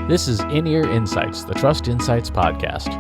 This is In-Ear Insights, the Trust Insights podcast.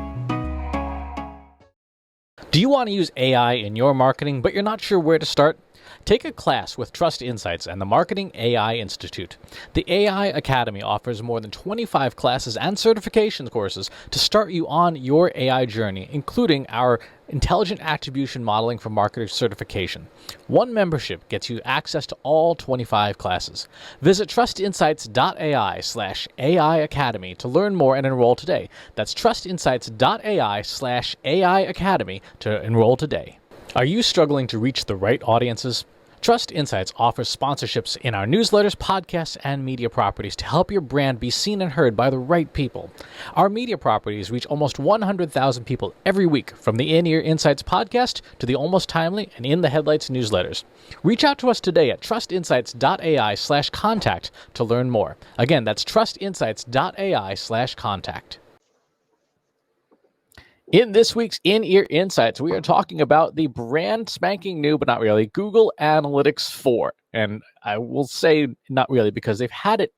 Do you want to use AI in your marketing, but you're not sure where to start? Take a class with Trust Insights and the Marketing AI Institute. The AI Academy offers more than 25 classes and certification courses to start you on your AI journey, including our Intelligent Attribution Modeling for Marketers certification. One membership gets you access to all 25 classes. Visit trustinsights.ai/AI Academy to learn more and enroll today. That's trustinsights.ai/AI Academy to enroll today. Are you struggling to reach the right audiences? Trust Insights offers sponsorships in our newsletters, podcasts, and media properties to help your brand be seen and heard by the right people. Our media properties reach almost 100,000 people every week, from the In-Ear Insights podcast to the Almost Timely and In the Headlights newsletters. Reach out to us today at trustinsights.ai/contact to learn more. Again, that's trustinsights.ai/contact. In this week's In-Ear Insights, we are talking about the brand spanking new, but not really, Google Analytics 4. And I will say not really, because they've had it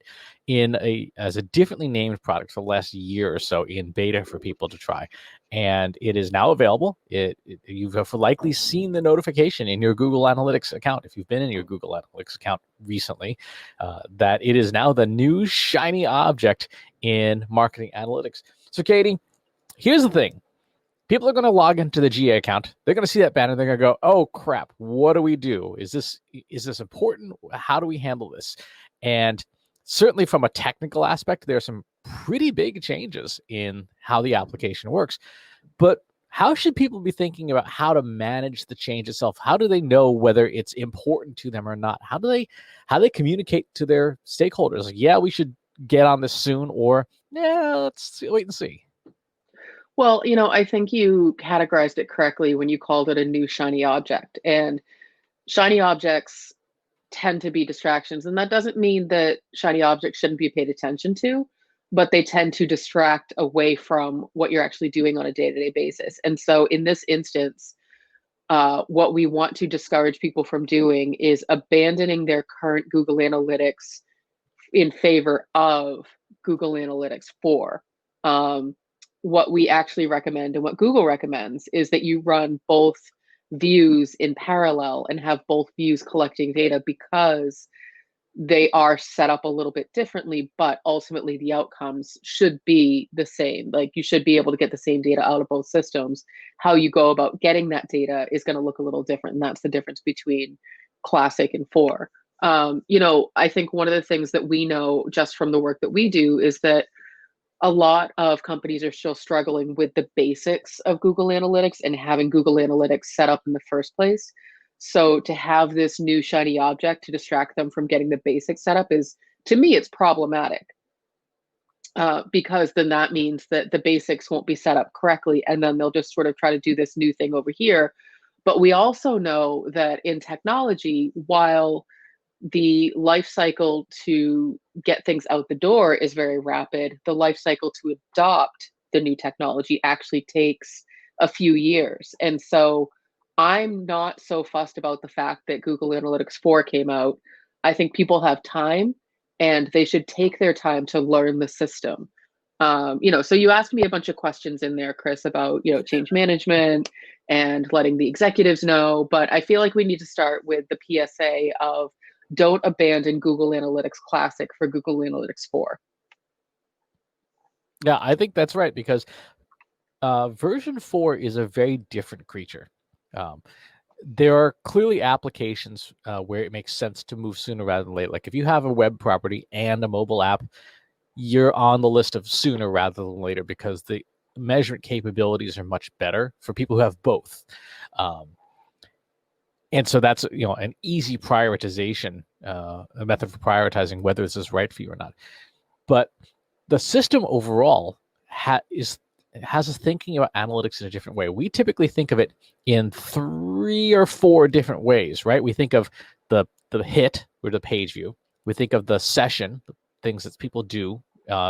as a differently named product for the last year or so in beta for people to try. And it is now available. You've likely seen the notification in your Google Analytics account, if you've been in your Google Analytics account recently, that it is now the new shiny object in marketing analytics. So, Katie, here's the thing. People are going to log into the GA account. They're going to see that banner. They're going to go, oh, crap, what do we do? Is this important? How do we handle this? And certainly from a technical aspect, there are some pretty big changes in how the application works. But how should people be thinking about how to manage the change itself? How do they know whether it's important to them or not? How do they communicate to their stakeholders? Like, yeah, we should get on this soon, or yeah, let's wait and see. Well, I think you categorized it correctly when you called it a new shiny object. And shiny objects tend to be distractions. And that doesn't mean that shiny objects shouldn't be paid attention to, but they tend to distract away from what you're actually doing on a day-to-day basis. And so in this instance, what we want to discourage people from doing is abandoning their current Google Analytics in favor of Google Analytics 4. What we actually recommend and what Google recommends is that you run both views in parallel and have both views collecting data, because they are set up a little bit differently, but ultimately the outcomes should be the same. Like, you should be able to get the same data out of both systems. How you go about getting that data is going to look a little different. And that's the difference between Classic and 4. I think one of the things that we know just from the work that we do is that a lot of companies are still struggling with the basics of Google Analytics and having Google Analytics set up in the first place. So to have this new shiny object to distract them from getting the basics set up is, to me, it's problematic, because then that means that the basics won't be set up correctly, and then they'll just sort of try to do this new thing over here. But we also know that in technology, while the life cycle to get things out the door is very rapid, the life cycle to adopt the new technology actually takes a few years. And so I'm not so fussed about the fact that Google Analytics 4 came out. I think people have time, and they should take their time to learn the system. So you asked me a bunch of questions in there, Chris, about, change management and letting the executives know. But I feel like we need to start with the PSA of, don't abandon Google Analytics Classic for Google Analytics 4. Yeah, I think that's right, because version 4 is a very different creature. There are clearly applications where it makes sense to move sooner rather than later. Like, if you have a web property and a mobile app, you're on the list of sooner rather than later, because the measurement capabilities are much better for people who have both. And so that's, an easy prioritization, a method for prioritizing whether this is right for you or not. But the system overall has us thinking about analytics in a different way. We typically think of it in 3 or 4 different ways, right? We think of the hit, or the page view. We think of the session, the things that people do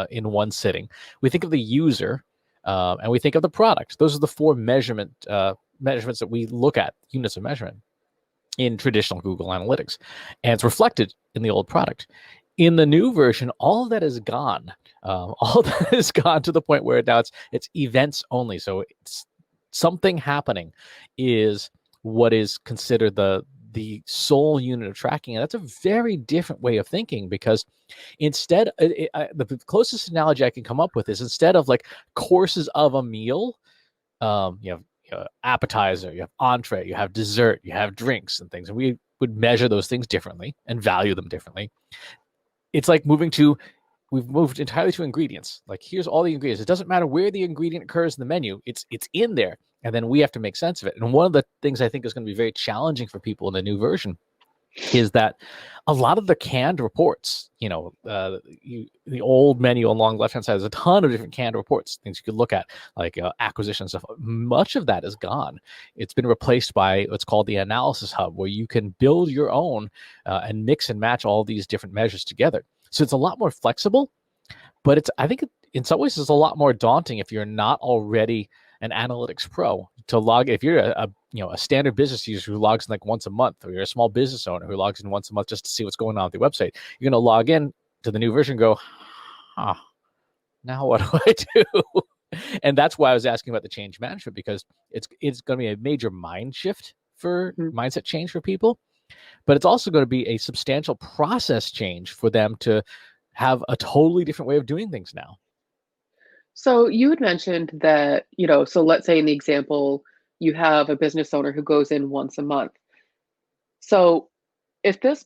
in one sitting. We think of the user, and we think of the product. Those are the 4 measurements that we look at, units of measurement, in traditional Google Analytics. And it's reflected in the old product. In the new version, all of that is gone. All of that is gone to the point where now it's events only. So it's something happening is what is considered the sole unit of tracking, and that's a very different way of thinking because instead, the closest analogy I can come up with is instead of like courses of a meal, you have appetizer, you have entree, you have dessert, you have drinks and things, and we would measure those things differently and value them differently. It's like we've moved entirely to ingredients. Like here's all the ingredients. It doesn't matter where the ingredient occurs in the menu. It's in there, and then we have to make sense of it. And one of the things I think is going to be very challenging for people in the new version is that a lot of the canned reports, the old menu along the left hand side, there's a ton of different canned reports, things you could look at, like acquisition stuff. Much of that is gone. It's been replaced by what's called the analysis hub, where you can build your own and mix and match all these different measures together. So it's a lot more flexible, but I think in some ways it's a lot more daunting if you're not already an analytics pro to log. If you're a standard business user who logs in like once a month, or you're a small business owner who logs in once a month just to see what's going on with your website, you're going to log in to the new version and go, now what do I do? And that's why I was asking about the change management, because it's going to be a major mindset change for people, but it's also going to be a substantial process change for them to have a totally different way of doing things now. So you had mentioned that, so let's say in the example, you have a business owner who goes in once a month. So if this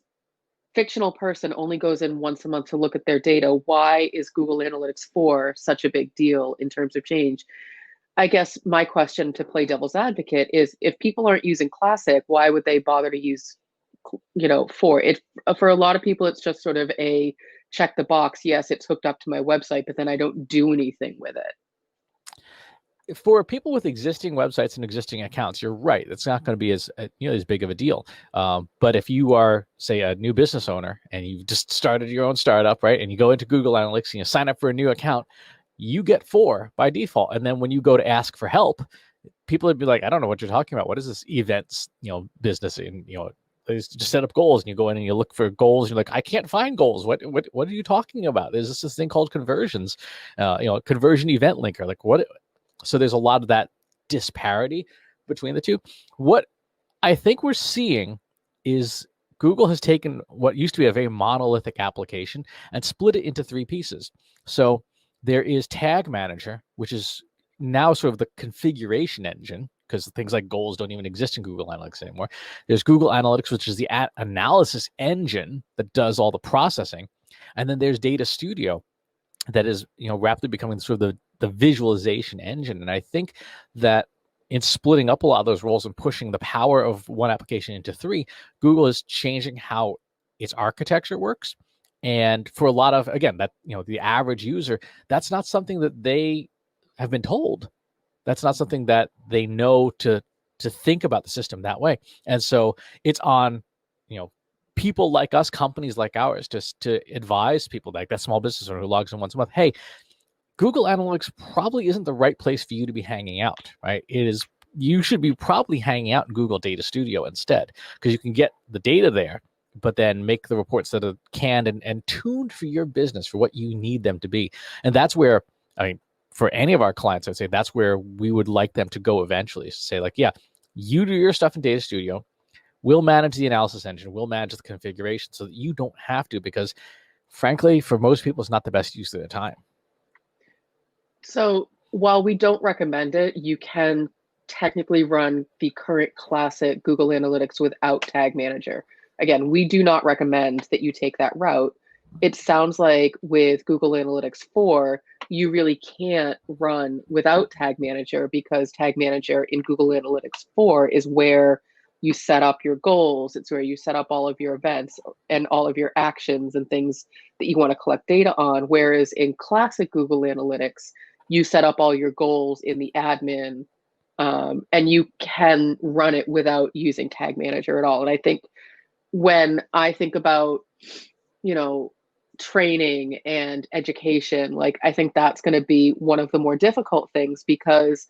fictional person only goes in once a month to look at their data, why is Google Analytics 4 such a big deal in terms of change? I guess my question, to play devil's advocate, is if people aren't using Classic, why would they bother to use, 4? For a lot of people, it's just sort of a check the box. Yes, it's hooked up to my website, but then I don't do anything with it. For people with existing websites and existing accounts, you're right. It's not going to be as big of a deal. But if you are, say, a new business owner and you've just started your own startup, right, and you go into Google Analytics and you sign up for a new account, you get 4 by default. And then when you go to ask for help, people would be like, I don't know what you're talking about. What is this events, business? And they just set up goals, and you go in and you look for goals. And you're like, I can't find goals. What are you talking about? There's this thing called conversions, conversion event linker. Like what? So there's a lot of that disparity between the two. What I think we're seeing is Google has taken what used to be a very monolithic application and split it into 3 pieces. So there is Tag Manager, which is now sort of the configuration engine, because things like goals don't even exist in Google Analytics anymore. There's Google Analytics, which is the analysis engine that does all the processing. And then there's Data Studio that is, rapidly becoming sort of the visualization engine. And I think that in splitting up a lot of those roles and pushing the power of one application into 3, Google is changing how its architecture works. And for a lot of, again, that, the average user, that's not something that they have been told. That's not something that they know to think about the system that way. And so it's on, people like us, companies like ours, to advise people like that small business owner who logs in once a month, hey, Google Analytics probably isn't the right place for you to be hanging out, right? You should be probably hanging out in Google Data Studio instead, because you can get the data there, but then make the reports that are canned and tuned for your business, for what you need them to be. And that's where, for any of our clients, I'd say that's where we would like them to go eventually, is to say like, yeah, you do your stuff in Data Studio. We'll manage the analysis engine. We'll manage the configuration so that you don't have to, because frankly, for most people, it's not the best use of their time. So while we don't recommend it, you can technically run the current classic Google Analytics without Tag Manager. Again, we do not recommend that you take that route. It sounds like with Google Analytics 4, you really can't run without Tag Manager, because Tag Manager in Google Analytics 4 is where you set up your goals. It's where you set up all of your events and all of your actions and things that you want to collect data on. Whereas in classic Google Analytics, you set up all your goals in the admin, and you can run it without using Tag Manager at all. And I think when I think about, training and education, like I think that's going to be one of the more difficult things, because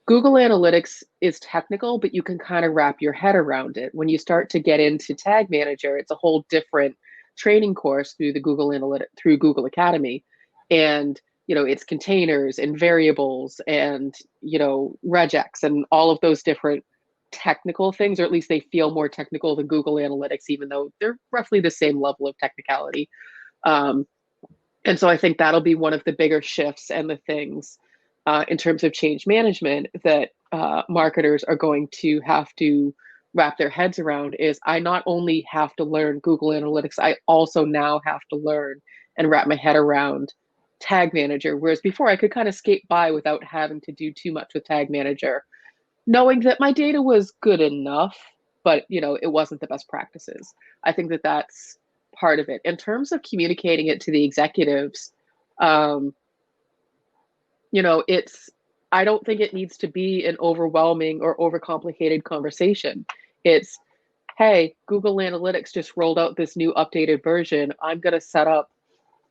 Google Analytics is technical, but you can kind of wrap your head around it. When you start to get into Tag Manager, it's a whole different training course through the through Google Academy, and it's containers and variables and regex and all of those different technical things, or at least they feel more technical than Google Analytics, even though they're roughly the same level of technicality. And so I think that'll be one of the bigger shifts and the things in terms of change management that marketers are going to have to wrap their heads around is I not only have to learn Google Analytics, I also now have to learn and wrap my head around Tag Manager. Whereas before I could kind of skate by without having to do too much with Tag Manager, knowing that my data was good enough, but it wasn't the best practices. I think that that's part of it. In terms of communicating it to the executives, I don't think it needs to be an overwhelming or overcomplicated conversation. It's, hey, Google Analytics just rolled out this new updated version. I'm going to set up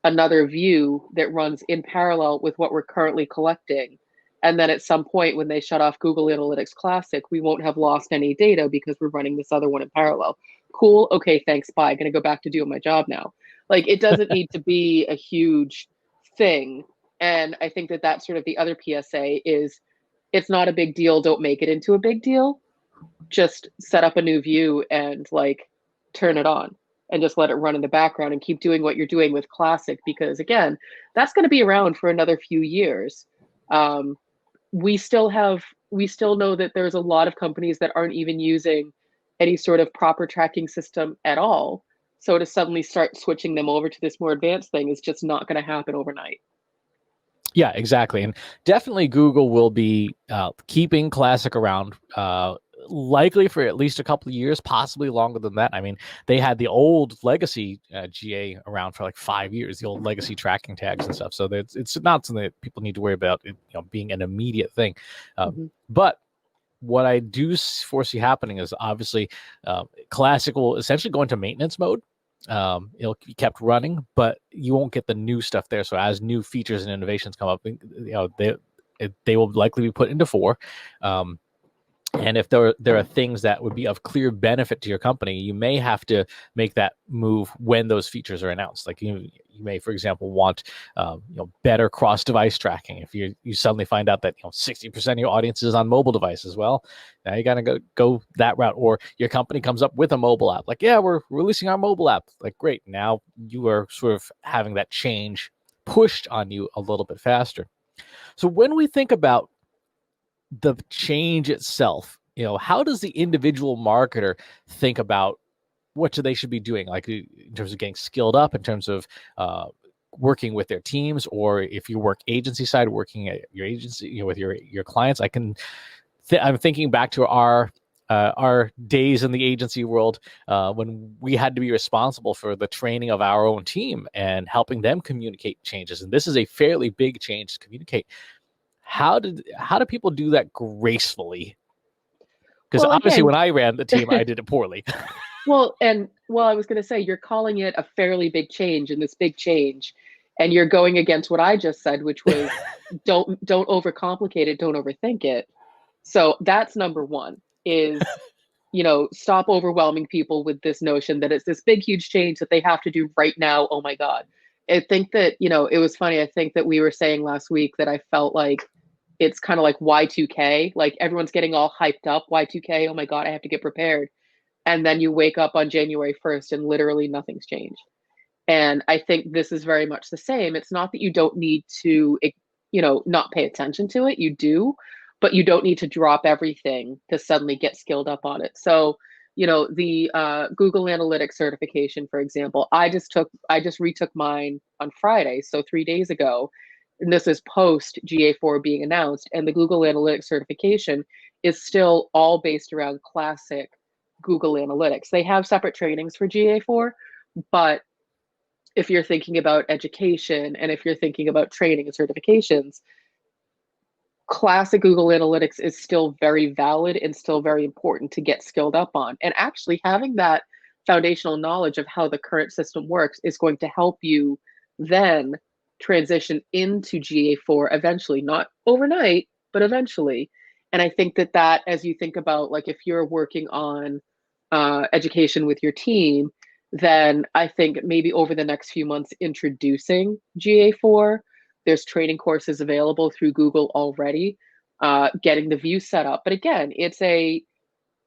another view that runs in parallel with what we're currently collecting. And then at some point when they shut off Google Analytics Classic, we won't have lost any data because we're running this other one in parallel. Cool. Okay, thanks. Bye. Going to go back to doing my job now. Like, it doesn't need to be a huge thing. And I think that that's sort of the other PSA is it's not a big deal. Don't make it into a big deal. Just set up a new view and turn it on and just let it run in the background and keep doing what you're doing with Classic, because again, that's going to be around for another few years. We still know that there's a lot of companies that aren't even using any sort of proper tracking system at all. So to suddenly start switching them over to this more advanced thing is just not going to happen overnight. Yeah, exactly. And definitely Google will be keeping Classic around, likely for at least a couple of years, possibly longer than that. I mean, they had the old legacy GA around for like 5 years, the old legacy tracking tags and stuff. So it's not something that people need to worry about being an immediate thing. But what I do foresee happening is obviously Classic will essentially go into maintenance mode. It'll be kept running, but you won't get the new stuff there. So as new features and innovations come up, they will likely be put into 4. And if there are things that would be of clear benefit to your company, you may have to make that move when those features are announced. Like you may, for example, want better cross-device tracking. If you suddenly find out that 60% of your audience is on mobile devices, well, now you got to go that route. Or your company comes up with a mobile app, like, yeah, we're releasing our mobile app. Like, great, now you are sort of having that change pushed on you a little bit faster. So when we think about the change itself, how does the individual marketer think about what they should be doing, like in terms of getting skilled up, in terms of working with their teams, or if you work agency side, working at your agency, with your clients? I'm thinking back to our days in the agency world when we had to be responsible for the training of our own team and helping them communicate changes. And this is a fairly big change to communicate. How do people do that gracefully? Because obviously when I ran the team, I did it poorly. Well, I was going to say, you're calling it a fairly big change, and this big change, and you're going against what I just said, which was don't overcomplicate it, don't overthink it. So that's number one is, stop overwhelming people with this notion that it's this big, huge change that they have to do right now. Oh my God. I think that, it was funny. I think that we were saying last week that I felt like it's kind of like Y2K, like everyone's getting all hyped up. Y2K, oh my God, I have to get prepared. And then you wake up on January 1st and literally nothing's changed. And I think this is very much the same. It's not that you don't need to, not pay attention to it. You do, but you don't need to drop everything to suddenly get skilled up on it. So, the Google Analytics certification, for example, I just retook mine on Friday, so 3 days ago. And this is post GA4 being announced. And the Google Analytics certification is still all based around classic Google Analytics. They have separate trainings for GA4, but if you're thinking about education and if you're thinking about training and certifications, classic Google Analytics is still very valid and still very important to get skilled up on. And actually having that foundational knowledge of how the current system works is going to help you then transition into GA4 eventually, not overnight, but eventually. And I think that as you think about, like, if you're working on education with your team, then I think maybe over the next few months introducing GA4. There's training courses available through Google already, getting the view set up. But again, it's a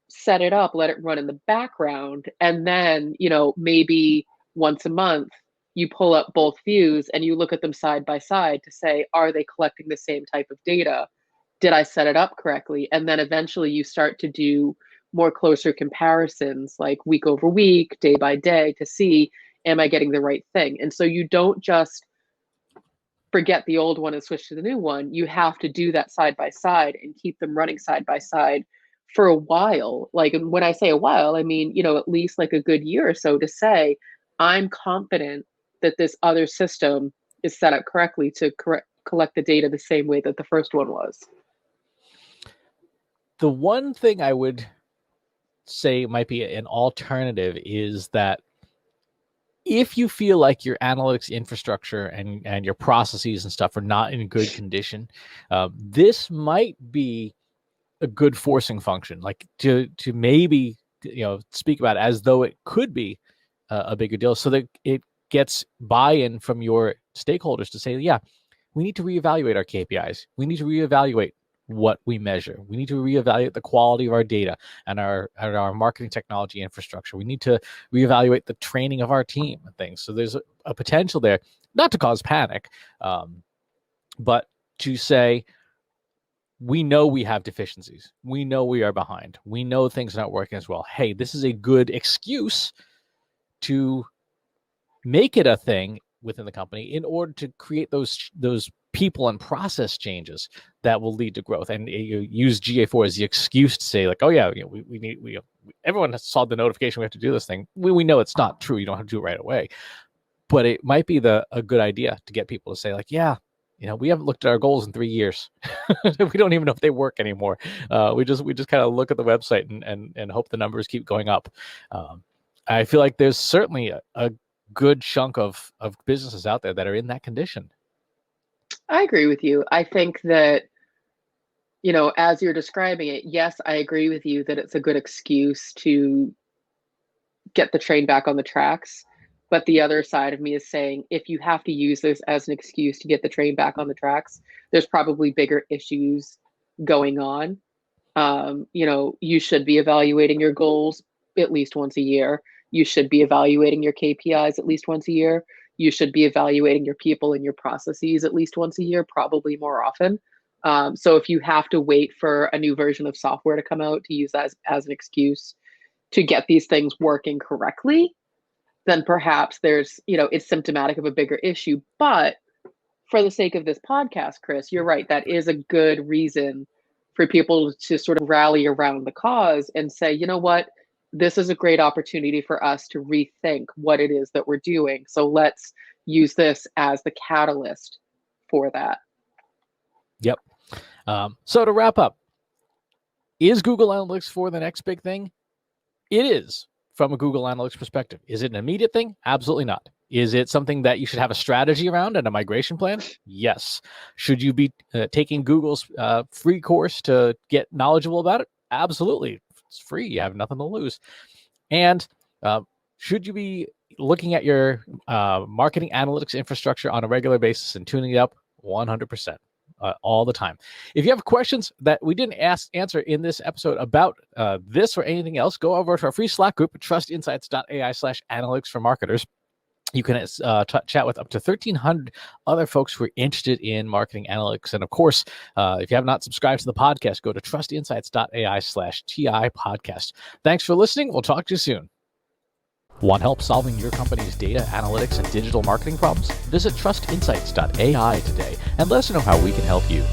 set it up, let it run in the background, and then, maybe once a month, you pull up both views and you look at them side by side to say, are they collecting the same type of data? Did I set it up correctly? And then eventually you start to do more closer comparisons, like week over week, day by day, to see, am I getting the right thing? And so you don't just forget the old one and switch to the new one. You have to do that side by side and keep them running side by side for a while. Like, and when I say a while, I mean, at least like a good year or so, to say, I'm confident that this other system is set up correctly to collect the data the same way that the first one was. The one thing I would say might be an alternative is that if you feel like your analytics infrastructure and your processes and stuff are not in good condition, this might be a good forcing function, like to maybe speak about it as though it could be a bigger deal, so that it gets buy-in from your stakeholders to say, yeah, we need to reevaluate our KPIs. We need to reevaluate what we measure. We need to reevaluate the quality of our data and our marketing technology infrastructure. We need to reevaluate the training of our team and things. So there's a potential there, not to cause panic, but to say, we know we have deficiencies. We know we are behind. We know things are not working as well. Hey, this is a good excuse to make it a thing within the company in order to create those people and process changes that will lead to growth. And you use GA4 as the excuse to say, like, oh yeah, everyone saw the notification we have to do this thing. We know it's not true. You don't have to do it right away, but it might be a good idea to get people to say, like, yeah, we haven't looked at our goals in 3 years. We don't even know if they work anymore. We just kind of look at the website and hope the numbers keep going up. I feel like there's certainly a good chunk of businesses out there that are in that condition. I agree with you. I think that, as you're describing it, yes, I agree with you that it's a good excuse to get the train back on the tracks. But the other side of me is saying, if you have to use this as an excuse to get the train back on the tracks, there's probably bigger issues going on. You should be evaluating your goals at least once a year. You should be evaluating your KPIs at least once a year. You should be evaluating your people and your processes at least once a year, probably more often. So if you have to wait for a new version of software to come out to use as an excuse to get these things working correctly, then perhaps there's, it's symptomatic of a bigger issue. But for the sake of this podcast, Chris, you're right. That is a good reason for people to sort of rally around the cause and say, you know what, this is a great opportunity for us to rethink what it is that we're doing. So let's use this as the catalyst for that. Yep. So to wrap up, is Google Analytics 4 the next big thing? It is. From a Google Analytics perspective. Is it an immediate thing? Absolutely not. Is it something that you should have a strategy around and a migration plan? Yes. Should you be taking Google's free course to get knowledgeable about it? Absolutely. It's free. You have nothing to lose. And should you be looking at your marketing analytics infrastructure on a regular basis and tuning it up? 100%. All the time. If you have questions that we didn't answer in this episode about this or anything else, go over to our free Slack group at trustinsights.ai/analytics for marketers. You can chat with up to 1,300 other folks who are interested in marketing analytics. And of course, if you have not subscribed to the podcast, go to trustinsights.ai/TI podcast. Thanks for listening. We'll talk to you soon. Want help solving your company's data, analytics, and digital marketing problems? Visit trustinsights.ai today and let us know how we can help you.